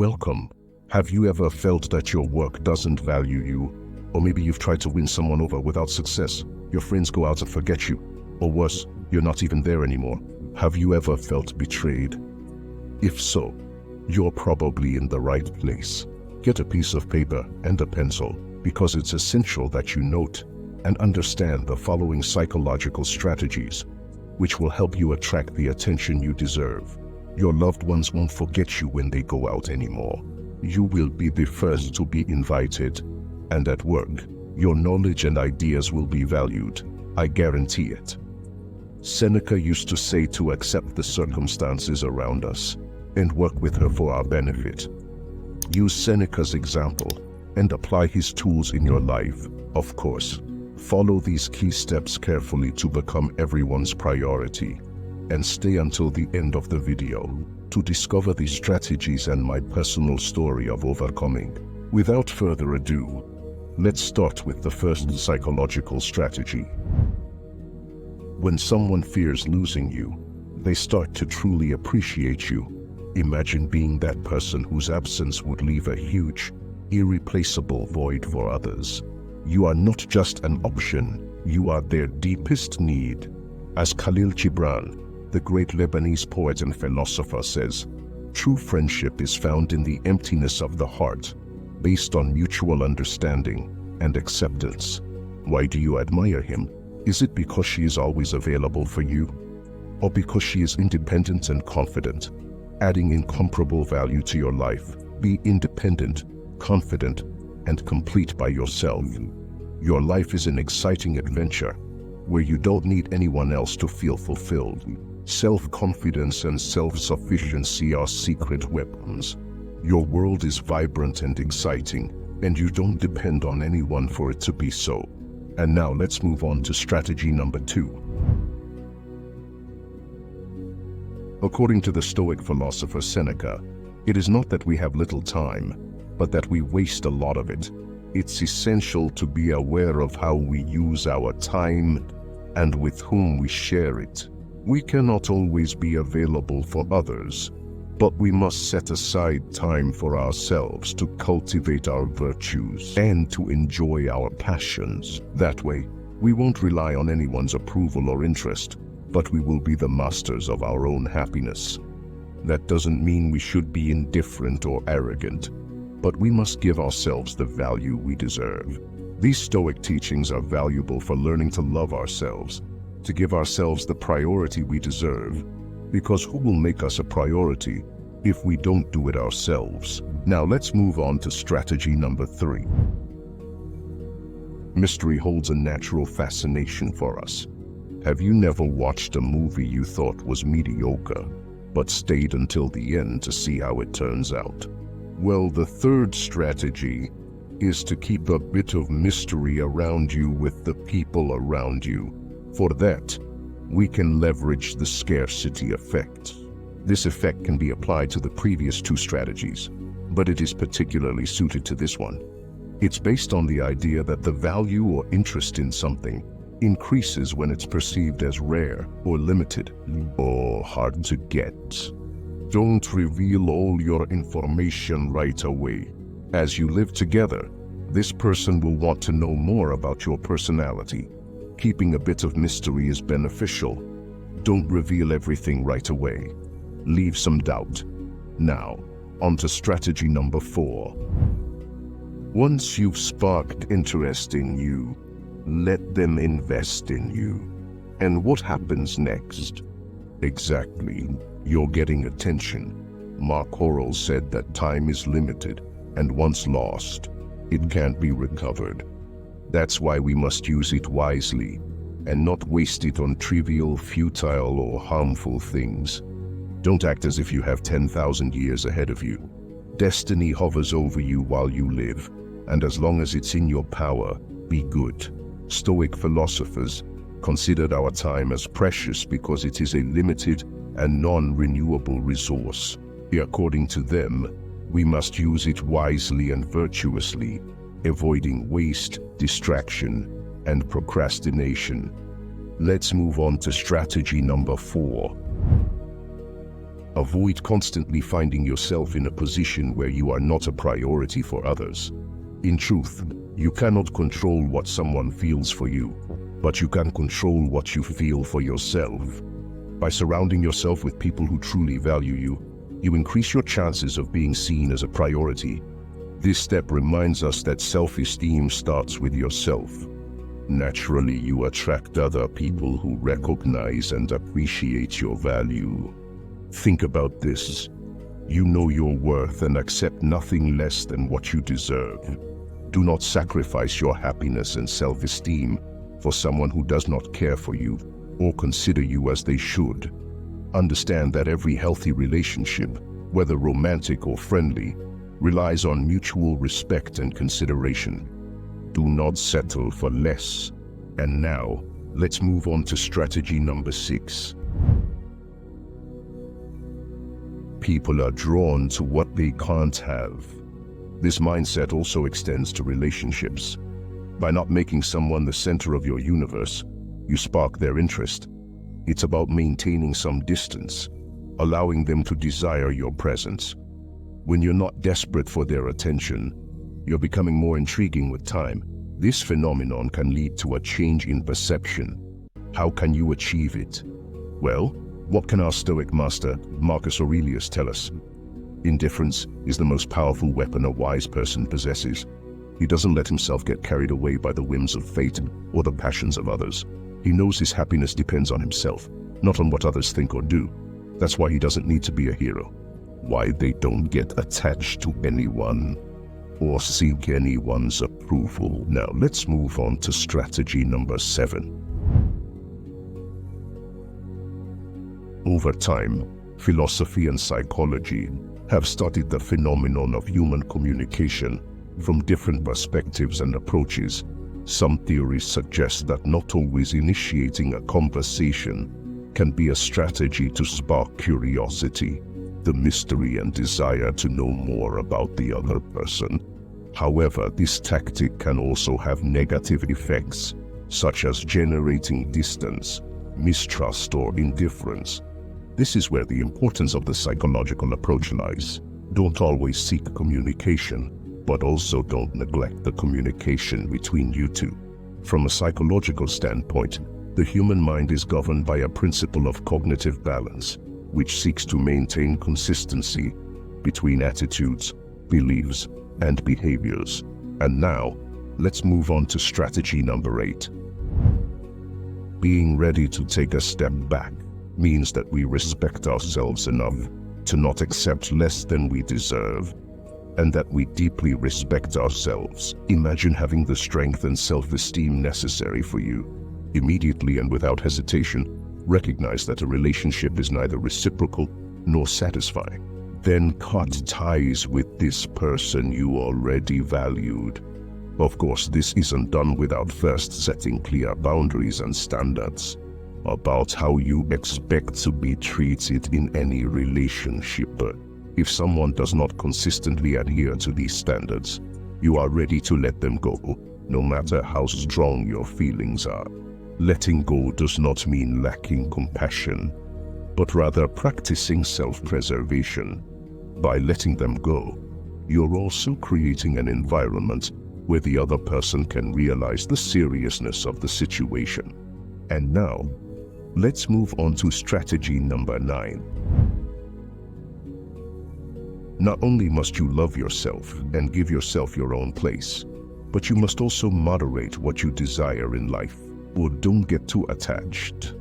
Welcome. Have you ever felt that your work doesn't value you? Or maybe you've tried to win someone over without success. Your friends go out and forget you. Or worse, you're not even there anymore. Have you ever felt betrayed? If so, you're probably in the right place. Get a piece of paper and a pencil, because it's essential that you note and understand the following psychological strategies, which will help you attract the attention you deserve. Your loved ones won't forget you when they go out anymore. You will be the first to be invited, and at work, your knowledge and ideas will be valued. I guarantee it. Seneca used to say to accept the circumstances around us and work with her for our benefit. Use Seneca's example and apply his tools in your life, of course. Follow these key steps carefully to become everyone's priority, and stay until the end of the video to discover these strategies and my personal story of overcoming. Without further ado, let's start with the first psychological strategy. When someone fears losing you, they start to truly appreciate you. Imagine being that person whose absence would leave a huge, irreplaceable void for others. You are not just an option, you are their deepest need. As Khalil Gibran, the great Lebanese poet and philosopher, says, true friendship is found in the emptiness of the heart, based on mutual understanding and acceptance. Why do you admire him? Is it because she is always available for you? Or because she is independent and confident, adding incomparable value to your life? Be independent, confident, and complete by yourself. Your life is an exciting adventure where you don't need anyone else to feel fulfilled. Self-confidence and self-sufficiency are secret weapons. Your world is vibrant and exciting, and you don't depend on anyone for it to be so. And now let's move on to strategy number 2. According to the Stoic philosopher Seneca, it is not that we have little time, but that we waste a lot of it. It's essential to be aware of how we use our time and with whom we share it. We cannot always be available for others, but we must set aside time for ourselves to cultivate our virtues and to enjoy our passions. That way, we won't rely on anyone's approval or interest, but we will be the masters of our own happiness. That doesn't mean we should be indifferent or arrogant, but we must give ourselves the value we deserve. These Stoic teachings are valuable for learning to love ourselves, to give ourselves the priority we deserve, because who will make us a priority if we don't do it ourselves? Now let's move on to strategy number 3. Mystery holds a natural fascination for us. Have you never watched a movie you thought was mediocre, but stayed until the end to see how it turns out? Well, the third strategy is to keep a bit of mystery around you with the people around you. For that, we can leverage the scarcity effect. This effect can be applied to the previous 2 strategies, but it is particularly suited to this one. It's based on the idea that the value or interest in something increases when it's perceived as rare or limited or hard to get. Don't reveal all your information right away. As you live together, this person will want to know more about your personality. Keeping a bit of mystery is beneficial. Don't reveal everything right away. Leave some doubt. Now, on to strategy number 4. Once you've sparked interest in you, let them invest in you. And what happens next? Exactly, you're getting attention. Mark Aurel said that time is limited, and once lost, it can't be recovered. That's why we must use it wisely and not waste it on trivial, futile, or harmful things. Don't act as if you have 10,000 years ahead of you. Destiny hovers over you while you live, and as long as it's in your power, be good. Stoic philosophers considered our time as precious because it is a limited and non-renewable resource. According to them, we must use it wisely and virtuously, avoiding waste, distraction, and procrastination. Let's move on to strategy number 4. Avoid constantly finding yourself in a position where you are not a priority for others. In truth, you cannot control what someone feels for you, but you can control what you feel for yourself. By surrounding yourself with people who truly value you, you increase your chances of being seen as a priority. This step reminds us that self-esteem starts with yourself. Naturally, you attract other people who recognize and appreciate your value. Think about this. You know your worth and accept nothing less than what you deserve. Do not sacrifice your happiness and self-esteem for someone who does not care for you or consider you as they should. Understand that every healthy relationship, whether romantic or friendly, relies on mutual respect and consideration. Do not settle for less. And now, let's move on to strategy number 6. People are drawn to what they can't have. This mindset also extends to relationships. By not making someone the center of your universe, you spark their interest. It's about maintaining some distance, allowing them to desire your presence. When you're not desperate for their attention, you're becoming more intriguing with time. This phenomenon can lead to a change in perception. How can you achieve it? Well, what can our Stoic master, Marcus Aurelius, tell us? Indifference is the most powerful weapon a wise person possesses. He doesn't let himself get carried away by the whims of fate or the passions of others. He knows his happiness depends on himself, not on what others think or do. That's why he doesn't need to be a hero. Why they don't get attached to anyone or seek anyone's approval. Now let's move on to strategy number 7. Over time, philosophy and psychology have studied the phenomenon of human communication from different perspectives and approaches. Some theories suggest that not always initiating a conversation can be a strategy to spark curiosity, the mystery and desire to know more about the other person. However, this tactic can also have negative effects, such as generating distance, mistrust, or indifference. This is where the importance of the psychological approach lies. Don't always seek communication, but also don't neglect the communication between you two. From a psychological standpoint, the human mind is governed by a principle of cognitive balance, which seeks to maintain consistency between attitudes, beliefs, and behaviors. And now, let's move on to strategy number 8. Being ready to take a step back means that we respect ourselves enough to not accept less than we deserve, and that we deeply respect ourselves. Imagine having the strength and self-esteem necessary for you. Immediately and without hesitation, recognize that a relationship is neither reciprocal nor satisfying. Then cut ties with this person you already valued. Of course, this isn't done without first setting clear boundaries and standards about how you expect to be treated in any relationship. If someone does not consistently adhere to these standards, you are ready to let them go, no matter how strong your feelings are. Letting go does not mean lacking compassion, but rather practicing self-preservation. By letting them go, you're also creating an environment where the other person can realize the seriousness of the situation. And now, let's move on to strategy number 9. Not only must you love yourself and give yourself your own place, but you must also moderate what you desire in life, or don't get too attached.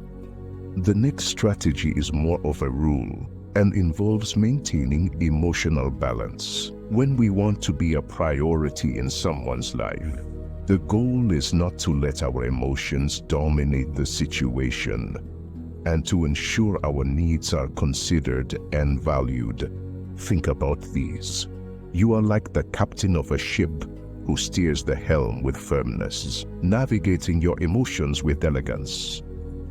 The next strategy is more of a rule and involves maintaining emotional balance. When we want to be a priority in someone's life, the goal is not to let our emotions dominate the situation, and to ensure our needs are considered and valued. Think about these. You are like the captain of a ship who steers the helm with firmness, navigating your emotions with elegance,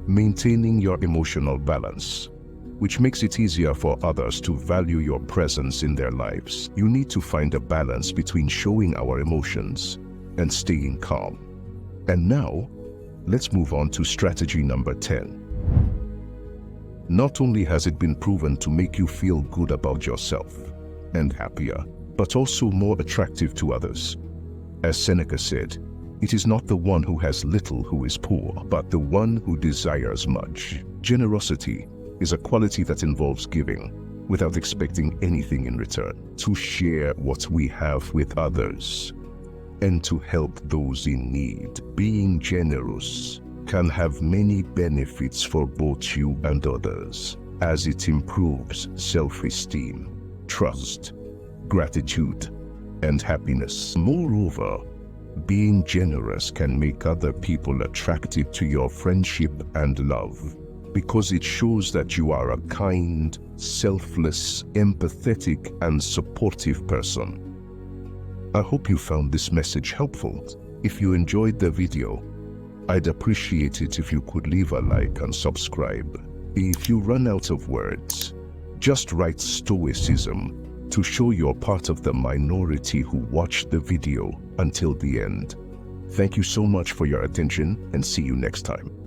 maintaining your emotional balance, which makes it easier for others to value your presence in their lives. You need to find a balance between showing our emotions and staying calm. And now, let's move on to strategy number 10. Not only has it been proven to make you feel good about yourself and happier, but also more attractive to others. As Seneca said, it is not the one who has little who is poor, but the one who desires much. Generosity is a quality that involves giving without expecting anything in return, to share what we have with others, and to help those in need. Being generous can have many benefits for both you and others, as it improves self-esteem, trust, gratitude, and happiness. Moreover, being generous can make other people attracted to your friendship and love, because it shows that you are a kind, selfless, empathetic, and supportive person. I hope you found this message helpful. If you enjoyed the video, I'd appreciate it if you could leave a like and subscribe. If you run out of words, just write Stoicism to show you're part of the minority who watched the video until the end. Thank you so much for your attention, and see you next time.